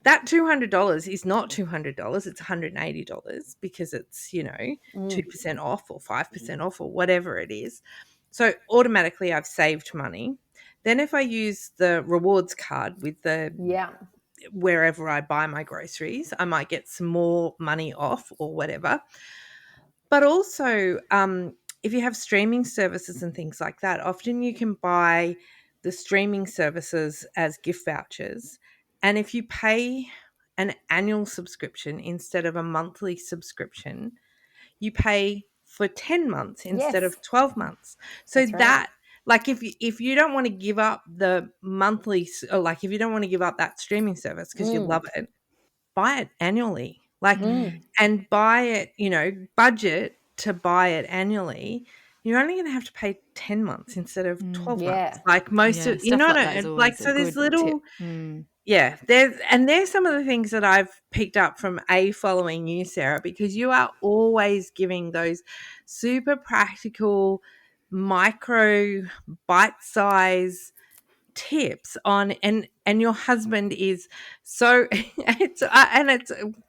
that $200 is not $200, it's $180 because it's 2% off or 5% off or whatever it is. So automatically I've saved money. Then if I use the rewards card with the wherever I buy my groceries. I might get some more money off or whatever. But also, if you have streaming services and things like that, often you can buy the streaming services as gift vouchers. And if you pay an annual subscription instead of a monthly subscription, you pay for 10 months instead Yes, of 12 months. So that's right. that, like, if you don't want to give up the monthly, or like if you don't want to give up that streaming service because you love it, buy it annually. Like, and buy it, budget to buy it annually. You're only going to have to pay 10 months instead of 12 months. Yeah. Like most Yeah, of, stuff like that is like, always a so there's good tip. little, yeah, there's some of the things that I've picked up from following you, Sarah, because you are always giving those super practical, micro, bite-size tips on, and your husband is so it's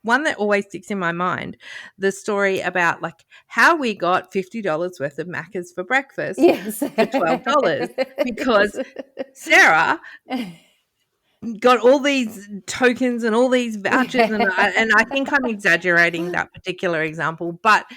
one that always sticks in my mind, the story about like how we got $50 worth of Macca's for breakfast Yes. for $12 because Sarah got all these tokens and all these vouchers, and I think I'm exaggerating that particular example, but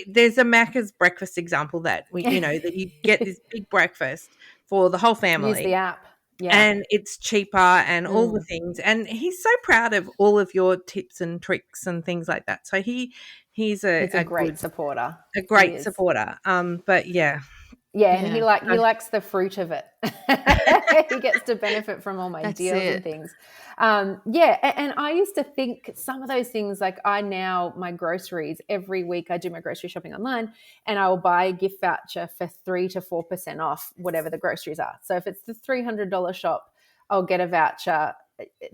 there's a Macca's breakfast example that that you get this big breakfast for the whole Use the family, app. Yeah. and it's cheaper and all the things, and he's so proud of all of your tips and tricks and things like that. So he's He's a a great good, supporter. a He great is. supporter. But yeah. Yeah, and he Yeah. likes the fruit of it. He gets to benefit from all my That's deals it. and things. And I used to think some of those things, like my groceries, every week I do my grocery shopping online, and I will buy a gift voucher for 3 to 4% off whatever the groceries are. So if it's the $300 shop, I'll get a voucher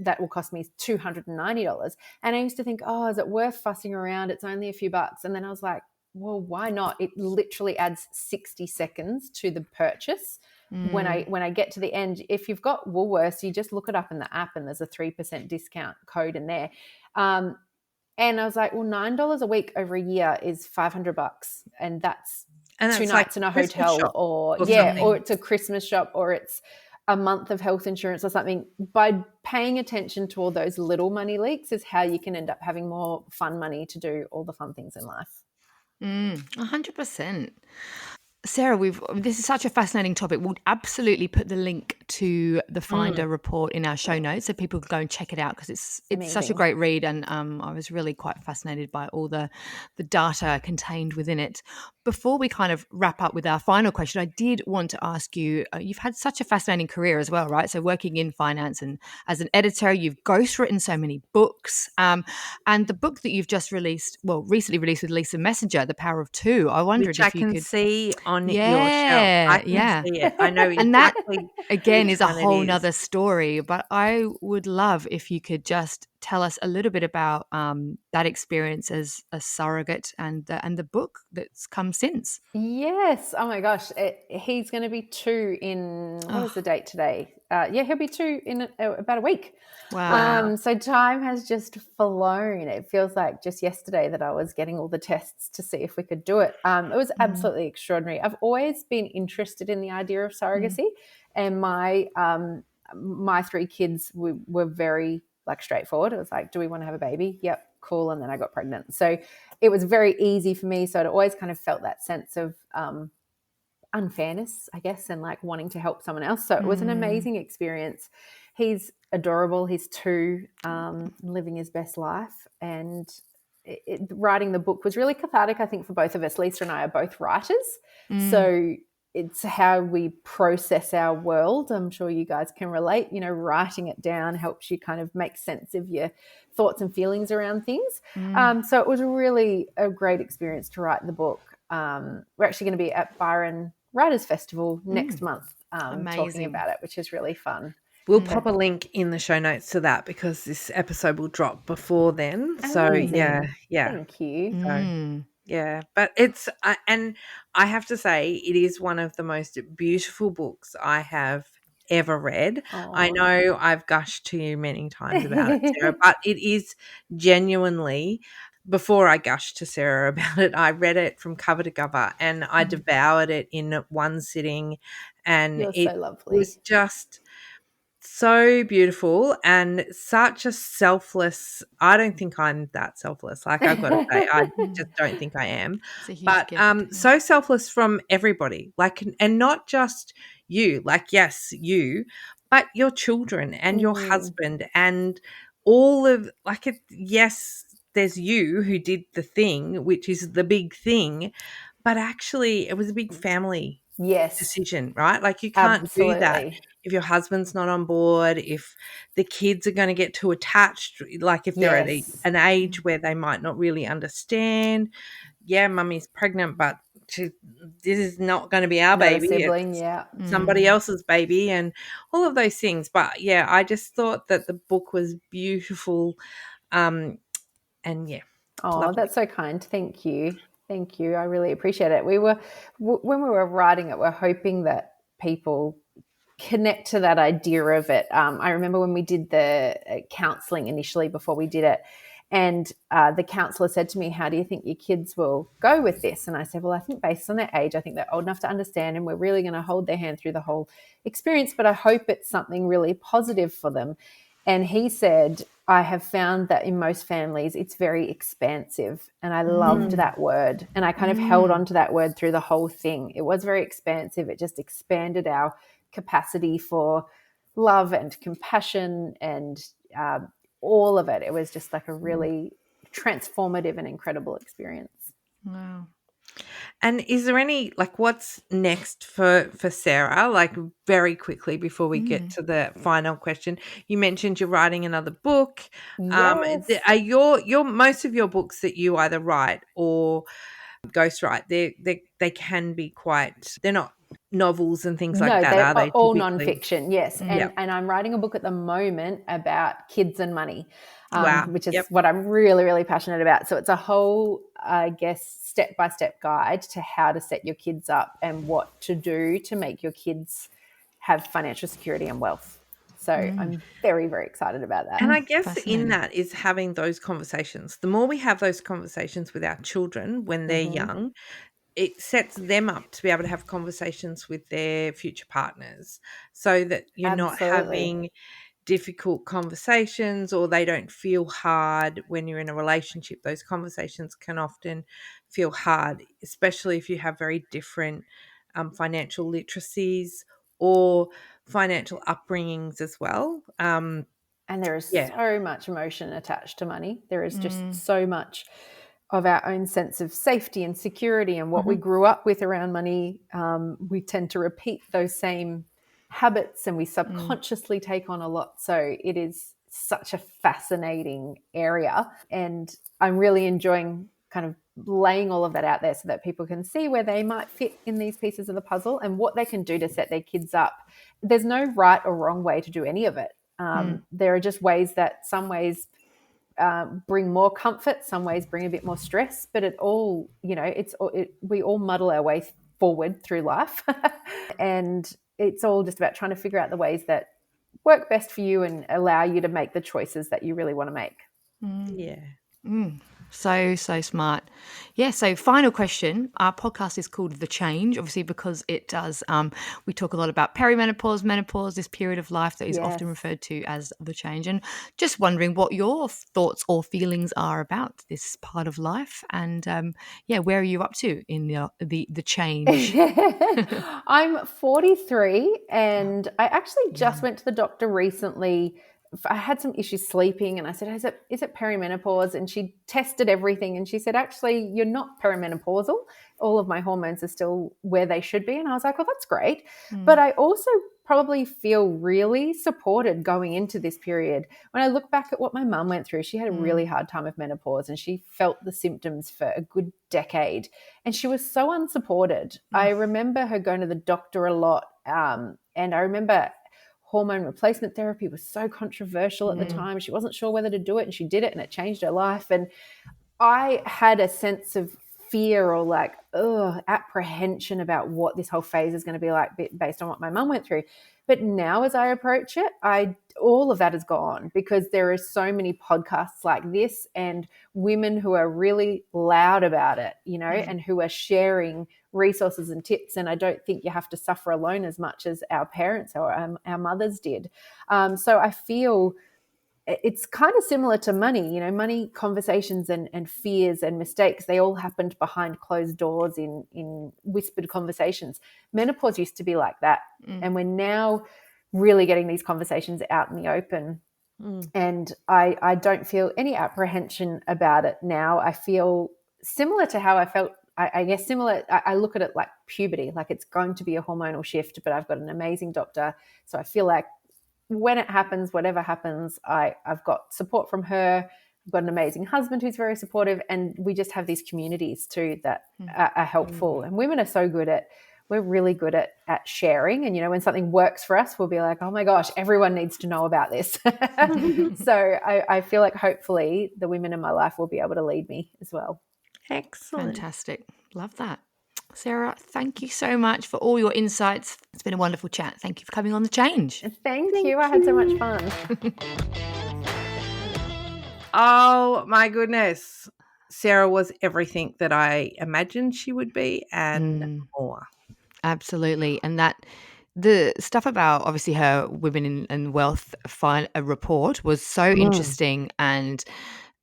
that will cost me $290. And I used to think, oh, is it worth fussing around? It's only a few bucks. And then I was like, well, why not? It literally adds 60 seconds to the purchase. When I get to the end, if you've got Woolworths, you just look it up in the app and there's a 3% discount code in there. And I was like, well, $9 a week over a year is $500, and that's 2 nights in a hotel, or it's a Christmas shop, or it's a month of health insurance or something. By paying attention to all those little money leaks is how you can end up having more fun money to do all the fun things in life. 100%. Sarah, this is such a fascinating topic. We'll absolutely put the link to the Finder report in our show notes so people can go and check it out, because it's such a great read, and I was really quite fascinated by all the data contained within it. Before we kind of wrap up with our final question, I did want to ask you, you've had such a fascinating career as well, right? So working in finance and as an editor, you've ghostwritten so many books, and the book that you've just recently released with Lisa Messenger, The Power of Two, I wondered if you could see on your shelf. I can see it. I know exactly. And that again is a one it whole is. nother story, but I would love if you could just tell us a little bit about that experience as a surrogate and the book that's come since. Yes. Oh my gosh. He's going to be 2 in, what is the date today? He'll be 2 in about a week. Wow. So time has just flown. It feels like just yesterday that I was getting all the tests to see if we could do it. It was absolutely extraordinary. I've always been interested in the idea of surrogacy, and my 3 kids were very straightforward. It was like, do we want to have a baby? Yep, cool. And then I got pregnant. So it was very easy for me. So it always kind of felt that sense of unfairness, I guess, and like wanting to help someone else. So it was an amazing experience. He's adorable. He's 2, living his best life. And writing the book was really cathartic, I think, for both of us. Lisa and I are both writers. So it's how we process our world. I'm sure you guys can relate. Writing it down helps you kind of make sense of your thoughts and feelings around things. So it was really a great experience to write the book. We're actually going to be at Byron Writers Festival next month talking about it, which is really fun. We'll pop a link in the show notes to that because this episode will drop before then. So yeah. Thank you. So, yeah, but it's and I have to say it is one of the most beautiful books I have ever read. I know I've gushed to you many times about it, Sarah, but it is genuinely. Before I gushed to Sarah about it, I read it from cover to cover and I devoured it in one sitting, and You're it so lovely. was just so beautiful and such a selfless. I don't think I'm that selfless. Like, I've got to say, I just don't think I am. It's a huge But gift. Yeah. so selfless from everybody. Like, and not just you. Like, yes, you, but your children and your husband and all of like it. Yes, there's you who did the thing, which is the big thing, but actually, it was a big family Yes, decision, right? Like, you can't do that absolutely. if your husband's not on board, if the kids are going to get too attached, like if they're at Yes. an age where they might not really understand. Yeah, mummy's pregnant, but this is not going to be our Not a baby. sibling, It's yeah. somebody else's baby and all of those things. But yeah, I just thought that the book was beautiful. And yeah, Oh, lovely. that's so kind. Thank you. Thank you. I really appreciate it. When we were writing it, we're hoping that people connect to that idea of it. I remember when we did the counselling initially before we did it, and the counsellor said to me, "How do you think your kids will go with this?" And I said, "Well, I think based on their age, I think they're old enough to understand, and we're really going to hold their hand through the whole experience. But I hope it's something really positive for them." And he said, "I have found that in most families, it's very expansive." And I loved that word. And I kind of held on to that word through the whole thing. It was very expansive. It just expanded our capacity for love and compassion and all of it. It was just like a really transformative and incredible experience. Wow. And is there any, like, what's next for Sarah? Like, very quickly before we get to the final question, you mentioned you're writing another book. Yes. Are your most of your books that you either write or ghostwrite? They can be quite. They're not novels and things like No, that, they are are they? all Typically, nonfiction, yes. yeah. And I'm writing a book at the moment about kids and money, Wow. which is Yep. what I'm really, really passionate about. So it's a whole, I guess, step-by-step guide to how to set your kids up and what to do to make your kids have financial security and wealth. So I'm very, very excited about that. And I guess in Fascinating. that is having those conversations. The more we have those conversations with our children when they're young, it sets them up to be able to have conversations with their future partners so that you're not Absolutely. having difficult conversations or they don't feel hard when you're in a relationship. Those conversations can often feel hard, especially if you have very different financial literacies or financial upbringings as well. And there is Yeah. so much emotion attached to money. There is just so much of our own sense of safety and security and what we grew up with around money. We tend to repeat those same habits and we subconsciously take on a lot. So it is such a fascinating area. And I'm really enjoying kind of laying all of that out there so that people can see where they might fit in these pieces of the puzzle and what they can do to set their kids up. There's no right or wrong way to do any of it. There are just ways that some ways bring more comfort, some ways bring a bit more stress, but it all, we all muddle our way forward through life. And it's all just about trying to figure out the ways that work best for you and allow you to make the choices that you really want to make. Yeah. So smart. Yeah. So final question. Our podcast is called The Change, obviously, because it does, we talk a lot about perimenopause, menopause, this period of life that is often Yes. referred to as the change. And just wondering what your thoughts or feelings are about this part of life. And where are you up to in the change? I'm 43 and I actually just went to the doctor recently. I had some issues sleeping and I said, is it perimenopause? And she tested everything and she said, actually, you're not perimenopausal. All of my hormones are still where they should be. And I was like, well, that's great. But I also probably feel really supported going into this period. When I look back at what my mum went through, she had a really hard time with menopause and she felt the symptoms for a good decade and she was so unsupported. I remember her going to the doctor a lot and I remember hormone replacement therapy was so controversial at the time. She wasn't sure whether to do it and she did it and it changed her life. And I had a sense of fear or like apprehension about what this whole phase is going to be like based on what my mum went through. But now as I approach it, all of that is gone because there are so many podcasts like this and women who are really loud about it, and who are sharing resources and tips. And I don't think you have to suffer alone as much as our parents or our mothers did. So I feel it's kind of similar to money, money conversations and fears and mistakes. They all happened behind closed doors in whispered conversations. Menopause used to be like that. And we're now really getting these conversations out in the open. And I don't feel any apprehension about it now. I feel similar to how I felt, I guess similar. I look at it like puberty, like it's going to be a hormonal shift, but I've got an amazing doctor. So I feel like when it happens, whatever happens, I've got support from her. I've got an amazing husband who's very supportive, and we just have these communities too that are helpful. And women are so good we're really good at sharing. And, when something works for us, we'll be like, oh my gosh, everyone needs to know about this. So I feel like hopefully the women in my life will be able to lead me as well. Excellent. Fantastic. Love that. Sarah, thank you so much for all your insights. It's been a wonderful chat. Thank you for coming on The Change. Thank you. I had so much fun. Oh, my goodness. Sarah was everything that I imagined she would be and more. Absolutely. And the stuff about obviously her Women in Wealth report was so interesting, and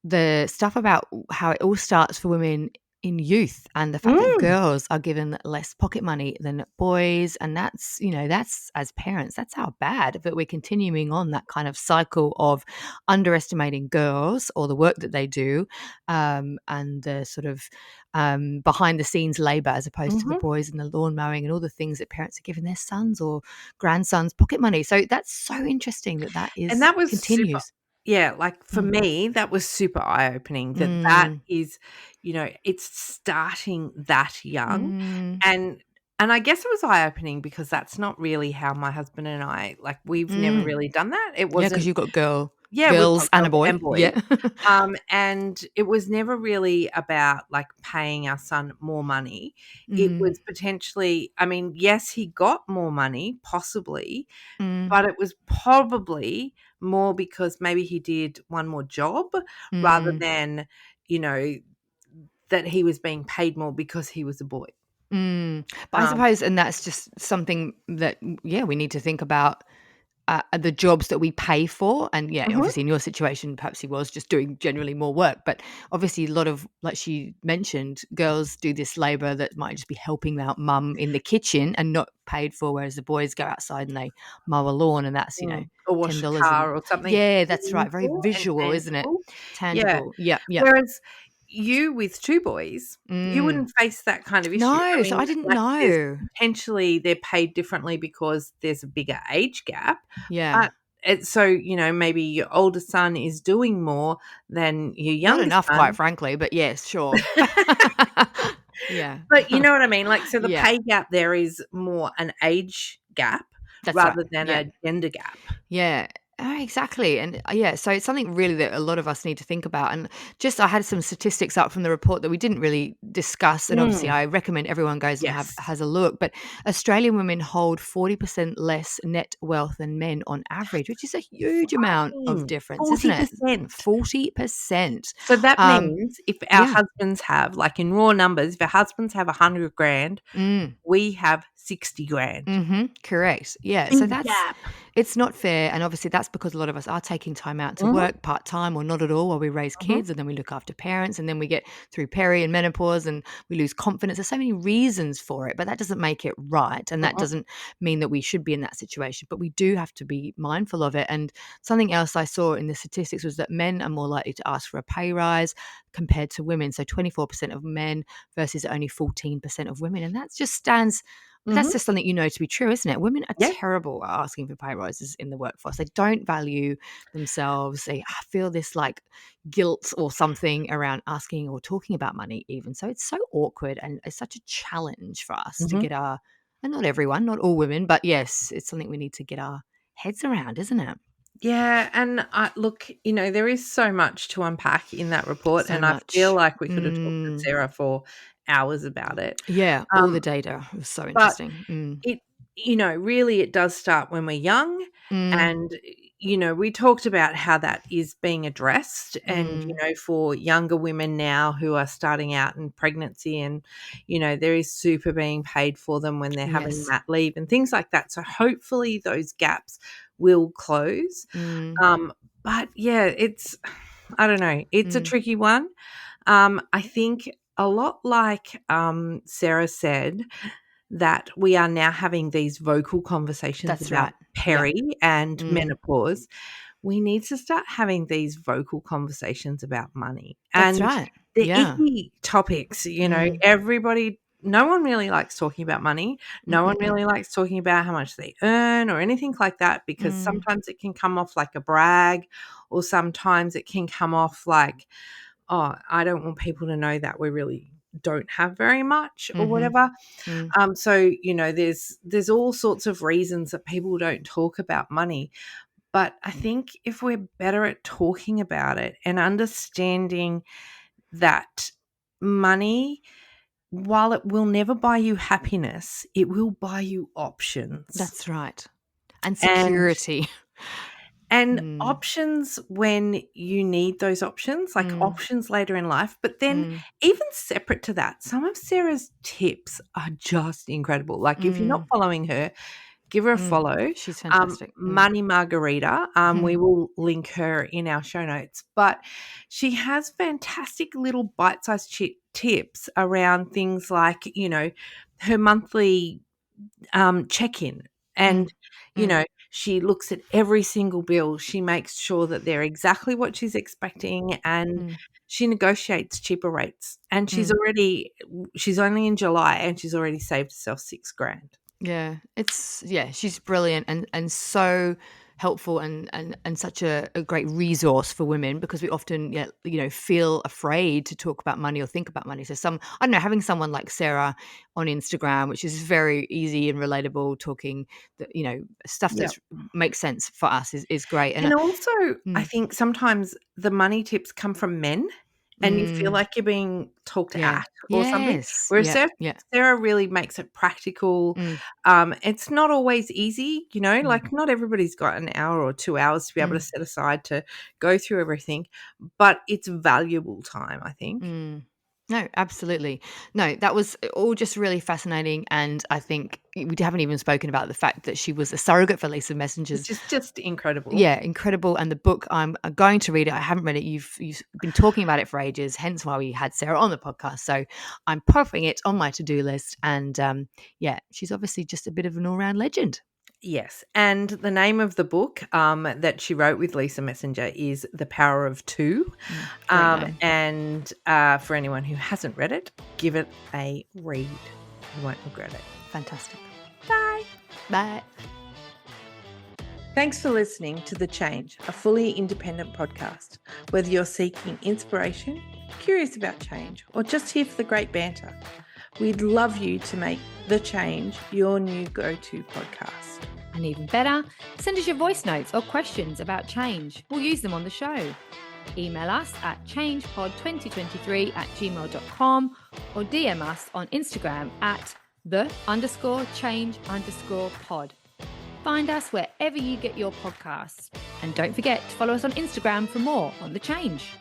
the stuff about how it all starts for women in youth, and the fact that girls are given less pocket money than boys, and that's as parents, that's how bad that we're continuing on that kind of cycle of underestimating girls or the work that they do, and the sort of behind the scenes labor as opposed to the boys and the lawn mowing and all the things that parents are giving their sons or grandsons pocket money. So that's so interesting that is, and that was continues. Super, yeah, like for me, that was super eye-opening that is, it's starting that young. And I guess it was eye-opening because that's not really how my husband and I, like, we've never really done that. It wasn't. Yeah, because you've got girls we've and a got boy. girls and boys. Yeah. And it was never really about like paying our son more money. It was potentially, I mean, yes, he got more money, possibly, but it was probably more because maybe he did one more job rather than, that he was being paid more because he was a boy. But I suppose, and that's just something that, we need to think about. The jobs that we pay for, and obviously in your situation perhaps he was just doing generally more work, but obviously a lot of, like she mentioned, girls do this labor that might just be helping out mum in the kitchen and not paid for, whereas the boys go outside and they mow a lawn, and that's Or wash a $10 car or something. yeah, that's right, very meaningful and visual, isn't it? Tangible. Yeah. Whereas you with two boys, you wouldn't face that kind of issue. No, so I didn't there's know. potentially they're paid differently because there's a bigger age gap. Yeah. So, maybe your older son is doing more than your younger Not enough, son. quite frankly, but yes, sure. Yeah. But you know what I mean? Like, so the Yeah. pay gap there is more an age gap That's rather right. than Yeah. a gender gap. Yeah. Exactly. And so it's something really that a lot of us need to think about. And just, I had some statistics up from the report that we didn't really discuss. And obviously I recommend everyone goes and has a look. But Australian women hold 40% less net wealth than men on average, which is a huge amount of difference, isn't it? 40%. So that means if our husbands have, like in raw numbers, if our husbands have 100 grand, we have 60 grand. Correct. Yeah. Big So that's gap. It's not fair. And obviously that's because a lot of us are taking time out to work part-time or not at all while we raise kids, and then we look after parents, and then we get through peri and menopause and we lose confidence. There's so many reasons for it, but that doesn't make it right. And that doesn't mean that we should be in that situation, but we do have to be mindful of it. And something else I saw in the statistics was that men are more likely to ask for a pay rise compared to women. So 24% of men versus only 14% of women. And that just stands... That's just something to be true, isn't it? Women are terrible at asking for pay rises in the workforce. They don't value themselves. They feel this like guilt or something around asking or talking about money even. So it's so awkward, and it's such a challenge for us to get and not everyone, not all women, but yes, it's something we need to get our heads around, isn't it? Yeah, and look, there is so much to unpack in that report, So and much. I feel like we could have talked to Sarah for hours about it. Yeah, all the data was so interesting. It, really, it does start when we're young, and we talked about how that is being addressed and, for younger women now who are starting out in pregnancy and, there is super being paid for them when they're having Yes. mat leave and things like that. So hopefully those gaps will close. But yeah, I don't know. It's a tricky one. I think a lot like Sarah said, that we are now having these vocal conversations That's about right. peri and Mm. menopause. We need to start having these vocal conversations about money That's and right. the Yeah. icky topics. No one really likes talking about money. No one really likes talking about how much they earn or anything like that, because sometimes it can come off like a brag, or sometimes it can come off like, oh, I don't want people to know that we really don't have very much or whatever. So, there's all sorts of reasons that people don't talk about money. But I think if we're better at talking about it and understanding that money, while it will never buy you happiness, it will buy you options. That's right. And And security. options when you need those options, like options later in life. But then even separate to that, some of Sarah's tips are just incredible. Like if you're not following her, give her a follow. She's fantastic. Money Margarita. We will link her in our show notes. But she has fantastic little bite-sized tips around things like, her monthly check-in. And, she looks at every single bill. She makes sure that they're exactly what she's expecting, and she negotiates cheaper rates. And she's only in July and she's already saved herself $6,000. Yeah, she's brilliant and so helpful and such a great resource for women, because we often feel afraid to talk about money or think about money. So I don't know, having someone like Sarah on Instagram, which is very easy and relatable, talking stuff that makes sense for us is great. And also, I think sometimes the money tips come from men. And you feel like you're being talked at or something. Yes. Whereas Sarah really makes it practical. It's not always easy, like not everybody's got an hour or 2 hours to be able to set aside to go through everything, but it's valuable time, I think. No, absolutely. No, that was all just really fascinating. And I think we haven't even spoken about the fact that she was a surrogate for Lisa Messenger's. Which is just incredible. Yeah, incredible. And the book, I'm going to read it. I haven't read it. You've been talking about it for ages, hence why we had Sarah on the podcast. So I'm popping it on my to-do list. And she's obviously just a bit of an all-round legend. Yes. And the name of the book that she wrote with Lisa Messenger is The Power of Two. And for anyone who hasn't read it, give it a read. You won't regret it. Fantastic. Bye. Bye. Thanks for listening to The Change, a fully independent podcast. Whether you're seeking inspiration, curious about change, or just here for the great banter, we'd love you to make The Change your new go-to podcast. And even better, send us your voice notes or questions about change. We'll use them on the show. Email us at changepod2023@gmail.com or DM us on Instagram at _change_pod. Find us wherever you get your podcasts. And don't forget to follow us on Instagram for more on The Change.